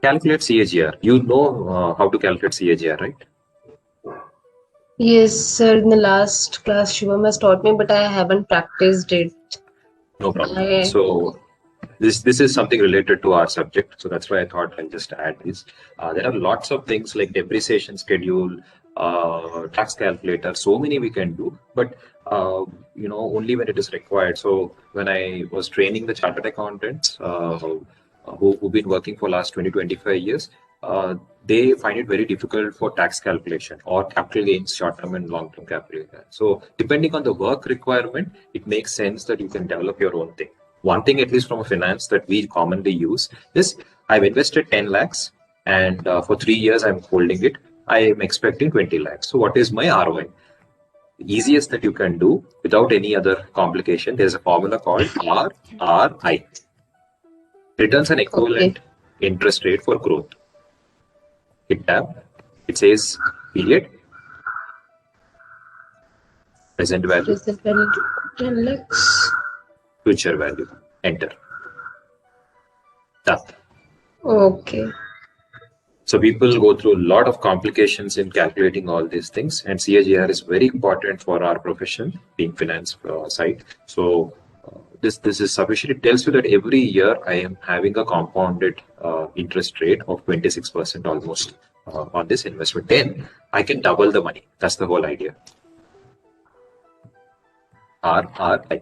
Calculate CAGR. You know how to calculate CAGR, right? Yes, sir. In the last class, Shivam has taught me, but I haven't practiced it. No problem. I So this is something related to our subject, so that's why I thought I'll just add this. There are lots of things like depreciation schedule, tax calculator, so many we can do, but only when it is required. So when I was training the chartered accountants who've been working for last 20-25 years, they find it very difficult for tax calculation or capital gains, short-term and long-term capital gains. So depending on the work requirement, it makes sense that you can develop your own thing. One thing, at least from a finance, that we commonly use is I've invested 10 lakhs and for 3 years I'm holding it. I am expecting 20 lakhs. So what is my ROI? The easiest that you can do without any other complication, there's a formula called RRI. Returns an okay. equivalent interest rate for growth. Hit tab. It says period, present value, Present value 10 lakhs. future value. Enter. Done. Okay. So people go through a lot of complications in calculating all these things, and CAGR is very important for our profession, being finance side. So this is sufficient. It tells you that every year I am having a compounded interest rate of 26% almost on this investment. Then I can double the money. That's the whole idea. RRI.